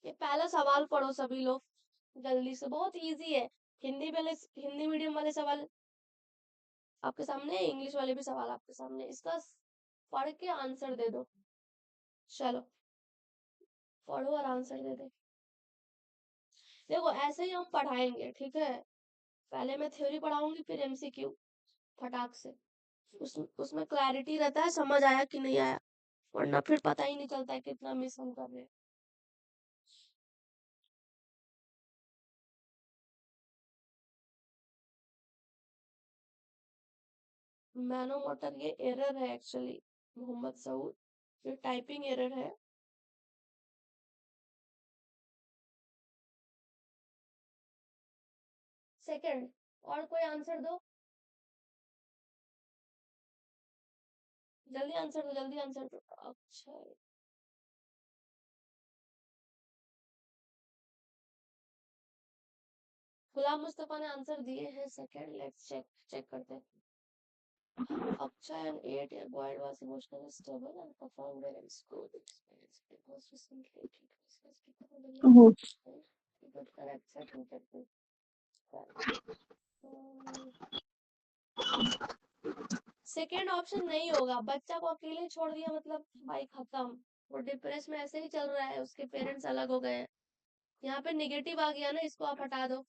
ये पहला सवाल पढ़ो सभी लोग जल्दी से, बहुत इजी है। हिंदी मीडियम वाले सवाल आपके सामने है, इंग्लिश वाले भी सवाल आपके सामने, इसका पढ़ के आंसर दे दो। चलो पढ़ो और आंसर दे दो। देखो ऐसे ही हम पढ़ाएंगे, ठीक है? पहले मैं थ्योरी पढ़ाऊंगी, फिर एमसीक्यू फटाक से। उसमें क्लैरिटी रहता है, समझ आया कि नहीं आया, वरना फिर पता ही नहीं चलता है कितना मिस हम कर रहे हैं। मैनो मोटर ये एरर है एक्चुअली मोहम्मद सऊद, ये टाइपिंग एरर है। सेकंड, और कोई आंसर दो, जल्दी आंसर दो, जल्दी आंसर दो। अच्छा गुलाम मुस्तफा ने आंसर दिए हैं। सेकंड, लेट्स चेक, चेक करते हैं। Akshay, an 8-year boy, was emotionally stable and performed well in school. It was recently ओहो, good correct set. Second option नहीं होगा, बच्चा को अकेले छोड़ दिया मतलब भाई खत्म। वो डिप्रेस में ऐसे ही चल रहा है, उसके पेरेंट्स अलग हो गए हैं। यहाँ पे नेगेटिव आ गया ना, इसको आप हटा दो।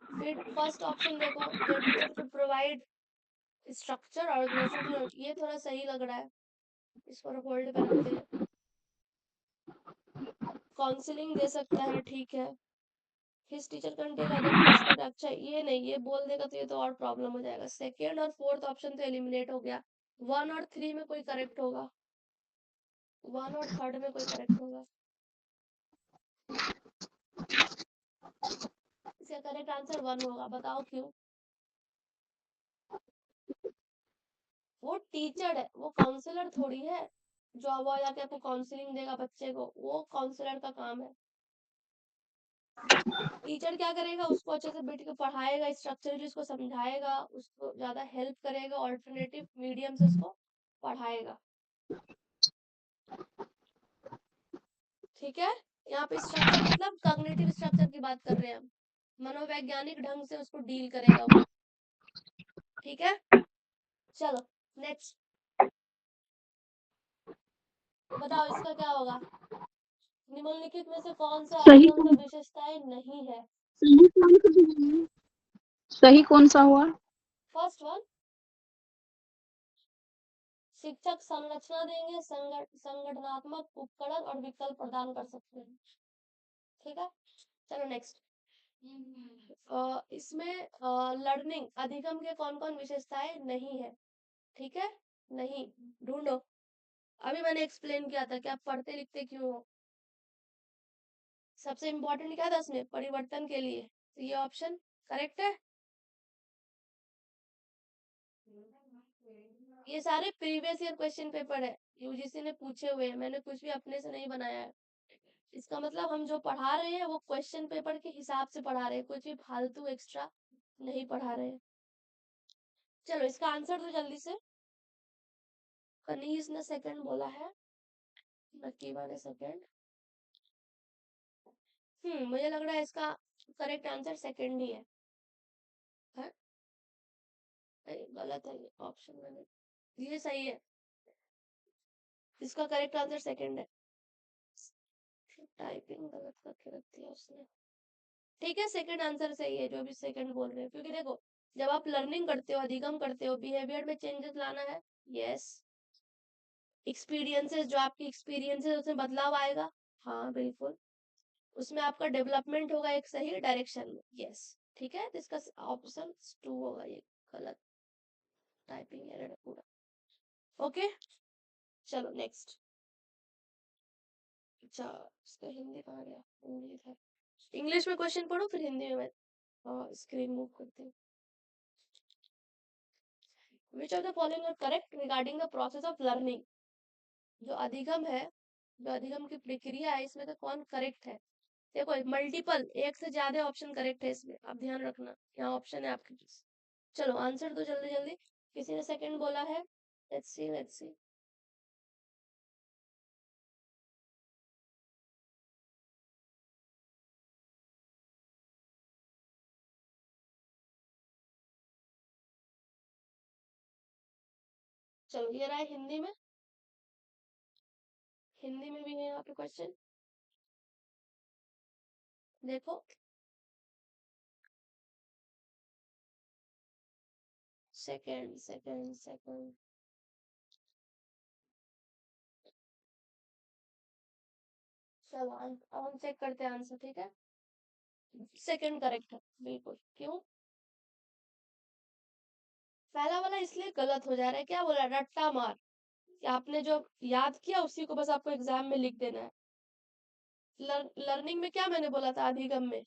फिर फर्स्ट ऑप्शन देखो, their teacher could provide structure organization, ये थोड़ा सही लग रहा है, इसको होल्ड पे रखते हैं। काउंसलिंग दे सकता है, ठीक है। His teacher can tell other kids but, अच्छा ये नहीं, ये बोल देगा तो ये तो और प्रॉब्लम हो जाएगा। सेकेंड और फोर्थ ऑप्शन तो एलिमिनेट हो गया। 1 और 3 में कोई करेक्ट होगा, 1 और 3rd में कोई करेक्ट होगा। इसका करेक्ट आंसर 1 होगा, बताओ क्यों? वो टीचर है, वो काउंसलर थोड़ी है जो अब जाके आपको काउंसलिंग देगा बच्चे को, वो काउंसलर का काम है। टीचर क्या करेगा, उसको अच्छे से बैठ के पढ़ाएगा, स्ट्रक्चरली उसको समझाएगा, उसको ज्यादा हेल्प करेगा, ऑल्टरनेटिव मीडियम से उसको पढ़ाएगा, ठीक है? यहाँ पे स्ट्रक्चर मतलब कॉग्निटिव स्ट्रक्चर की बात कर रहे हैं हम, मनोवैज्ञानिक ढंग से उसको डील करेगा वो, ठीक है? चलो नेक्स्ट, बताओ इसका क्या होगा। निम्नलिखित में से कौन सा सही अधिगम का कौन विशेषताएं नहीं है? सही कौन सा हुआ? सही कौन सा हुआ? फर्स्ट वन, शिक्षक संरचना देंगे, संगठनात्मक उपकरण और विकल्प प्रदान कर सकते हैं, ठीक है? चलो नेक्स्ट, इसमें लर्निंग अधिगम के कौन कौन विशेषताएं नहीं है, ठीक है? नहीं, ढूंढो। अभी मैंने एक्सप्लेन किया था कि आप पढ़ते लिखते क्यों हो। सबसे इम्पोर्टेंट क्या था इसमें, परिवर्तन के लिए, तो ये ऑप्शन करेक्ट है। ये सारे प्रीवियस ईयर क्वेश्चन पेपर है, यूजीसी ने पूछे हुए हैं, मैंने कुछ भी अपने से नहीं बनाया है। इसका मतलब हम जो पढ़ा रहे हैं वो क्वेश्चन पेपर के हिसाब से पढ़ा रहे हैं, कुछ भी फालतू एक्स्ट्रा नहीं पढ़ा रहे हैं। चलो इसका आंसर तो जल्दी से। कनीज ने सेकंड बोला है, नकीबा ने सेकंड। मुझे लग रहा है इसका करेक्ट आंसर सेकंड ही है, है? नहीं गलत है ये ऑप्शन, मैंने ये सही है, इसका करेक्ट आंसर सेकंड है। टाइपिंग गलत करके रख दिया उसने, ठीक है? सेकंड आंसर सही है जो भी सेकंड बोल रहे हैं, क्योंकि देखो जब आप लर्निंग करते हो, अधिगम करते हो, बिहेवियर में चेंजेस लाना है, यस। एक्सपीरियंसेस, जो आपकी एक्सपीरियंसेस उसमें बदलाव आएगा, हाँ बिल्कुल। उसमें आपका डेवलपमेंट होगा एक सही डायरेक्शन में, यस, ठीक है? तो इसका ऑप्शन 2 होगा, ये गलत, टाइपिंग एरर है पूरा। ओके चलो नेक्स्ट। अच्छा इसका हिंदी कहाँ गया, हिंदी था। इंग्लिश में क्वेश्चन पढ़ो, फिर हिंदी में मैं स्क्रीन मूव करती हूँ। Which of the following are correct regarding the process of learning? जो अधिगम है, जो अधिगम की प्रक्रिया है, इसमें से कौन करेक्ट है? देखो मल्टीपल, एक से ज्यादा ऑप्शन करेक्ट है इसमें, आप ध्यान रखना, यहाँ ऑप्शन है आपके पास। चलो आंसर दो जल्दी जल्दी, किसी ने सेकंड बोला है, लेट्स सी लेट्स सी। चलो ये रहा है हिंदी में। हिंदी में भी है यहाँ पे क्वेश्चन, देखो। सेकंड सेकंड सेकंड, चलो अब हम चेक करते हैं आंसर, ठीक है। सेकंड करेक्ट है बिल्कुल। क्यों? पहला वाला इसलिए गलत हो जा रहा है, क्या बोला, रट्टा मार, कि आपने जो याद किया उसी को बस आपको एग्जाम में लिख देना है। लर्निंग में क्या मैंने बोला था, अधिगम में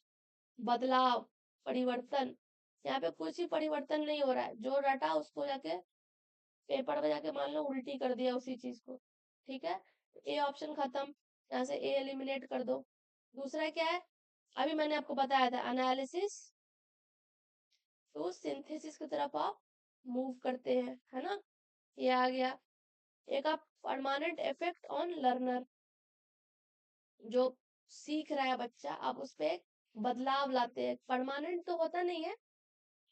बदलाव, परिवर्तन। यहाँ पे कुछ ही परिवर्तन नहीं हो रहा है, जो रटा उसको जाके पेपर में जाके मान लो उल्टी कर दिया उसी चीज को, ठीक है। ए ऑप्शन खत्म, यहाँ से ए एलिमिनेट कर दो। दूसरा क्या है, अभी मैंने आपको बताया था, एनालिसिस टू सिंथेसिस की तरफ आप मूव करते हैं, है ना। ये आ गया। एक आप परमानेंट इफेक्ट ऑन लर्नर, जो सीख रहा है बच्चा, आप उस पे एक बदलाव लाते हैं। परमानेंट तो होता नहीं है,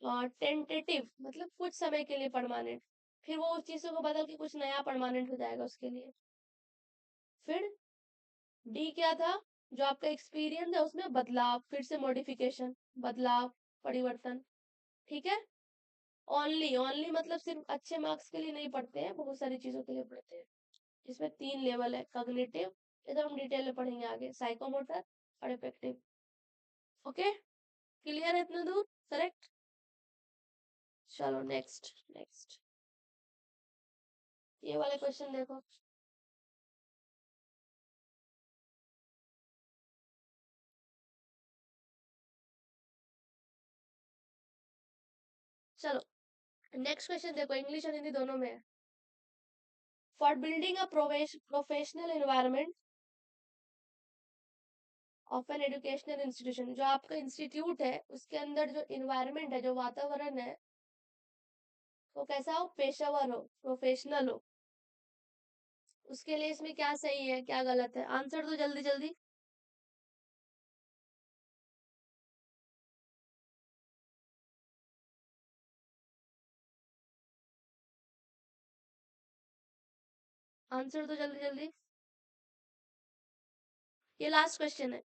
टेंटेटिव मतलब कुछ समय के लिए परमानेंट, फिर वो उस चीजों को बदल के कुछ नया परमानेंट हो जाएगा उसके लिए। फिर डी क्या था, जो आपका एक्सपीरियंस है उसमें बदलाव, फिर से मॉडिफिकेशन, बदलाव, परिवर्तन, ठीक है। ओनली ओनली मतलब सिर्फ अच्छे मार्क्स के लिए नहीं पढ़ते हैं, बहुत सारी चीजों के लिए पढ़ते हैं। इसमें 3 लेवल है, कॉग्निटिव, ये तो हम डिटेल में पढ़ेंगे आगे, साइकोमोटर और इफेक्टिव। ओके, क्लियर है इतना दूर? करेक्ट। चलो नेक्स्ट नेक्स्ट, ये वाले क्वेश्चन देखो। चलो नेक्स्ट क्वेश्चन देखो, इंग्लिश और हिंदी दोनों में है। For building a professional environment of an educational institution, जो आपका इंस्टीट्यूट है उसके अंदर जो इन्वायरमेंट है, जो वातावरण है, वो कैसा हो, पेशेवर हो, प्रोफेशनल हो। उसके लिए इसमें क्या सही है क्या गलत है, आंसर दो जल्दी जल्दी। आंसर दो जल्दी जल्दी। ये लास्ट क्वेश्चन है।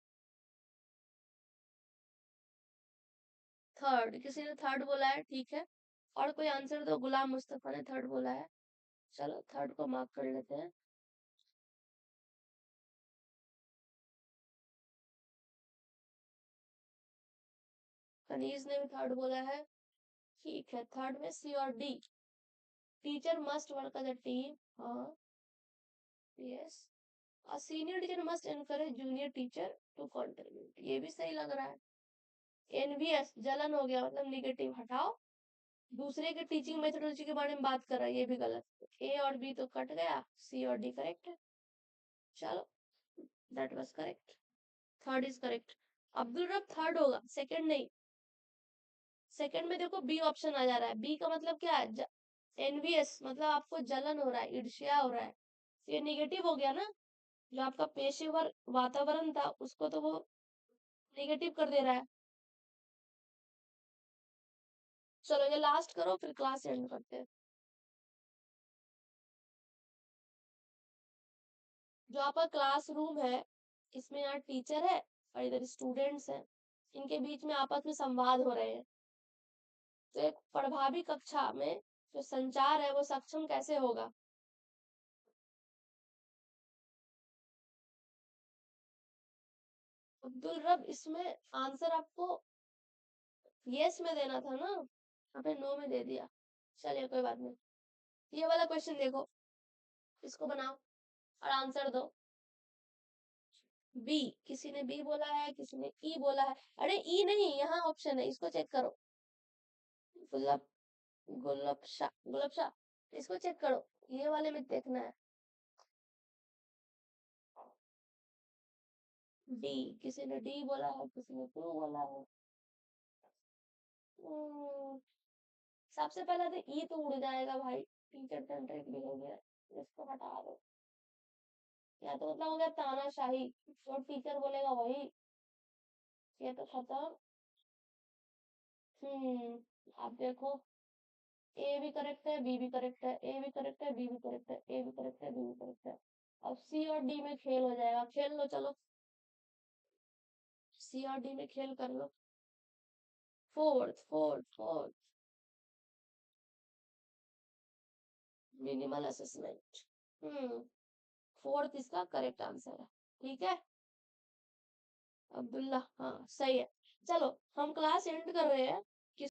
थर्ड, किसी ने थर्ड बोला है, ठीक है। और कोई आंसर दो, गुलाम मुस्तफा ने थर्ड बोला है। चलो थर्ड को मार्क कर लेते हैं। कनीज ने भी थर्ड बोला है, ठीक है। थर्ड में सी और D, teacher must work as a team, हाँ, yes. A senior teacher must encourage junior teacher to contribute, ये भी सही लग रहा है। एनवीएस, जलन हो गया मतलब निगेटिव, हटाओ। दूसरे के टीचिंग मेथोडोलॉजी के बारे में बात कर रहा है, ये भी गलत। ए और बी तो कट गया, सी और डी करेक्ट है। चलो that was correct, third is correct. Abdul रब थर्ड होगा, सेकंड नहीं। सेकंड में देखो बी ऑप्शन आ जा रहा है, बी का मतलब क्या है, एनवीएस मतलब आपको जलन हो रहा है, ईर्ष्या हो रहा है, ये निगेटिव हो गया ना। जो आपका पेशेवर वातावरण था उसको तो वो निगेटिव कर दे रहा है। चलो ये लास्ट करो, फिर क्लास एंड करते हैं। जो आपका क्लासरूम है, इसमें यहाँ टीचर है और इधर स्टूडेंट्स हैं, इनके बीच में आपस में संवाद हो रहे हैं। तो एक प्रभावी कक्षा में जो संचार है वो सक्षम कैसे होगा। अब्दुल रब, इसमें आंसर आपको यस में देना था ना, आपने नो में दे दिया। चलिए कोई बात नहीं। ये वाला क्वेश्चन देखो, इसको बनाओ और आंसर दो। बी, किसी ने बी बोला है, किसी ने ई बोला है। अरे ई नहीं, यहाँ ऑप्शन है, इसको चेक करो। गुलाब, गुलाब शाह, इसको चेक करो, ये वाले में देखना है। डी, किसी ने डी बोला है, किसी ने टू बोला है। हम्म, सबसे पहले तो ई तो उड़ जाएगा भाई, टीचर सेंट्रिक भी हो गया, इसको हटा दो। या तो मतलब हो गया तानाशाही, जो टीचर बोलेगा वही, ये तो खत्म। आप देखो, ए भी करेक्ट है, बी भी करेक्ट है, ए भी करेक्ट है, बी भी करेक्ट है, ए भी करेक्ट है, बी भी करेक्ट है। अब सी और डी में खेल हो जाएगा, खेल लो चलो, सी और डी में खेल कर लो। Fourth fourth fourth minimal assessment, fourth इसका करेक्ट आंसर है। ठीक है अब्दुल्ला, हाँ सही है। चलो हम क्लास एंड कर रहे हैं।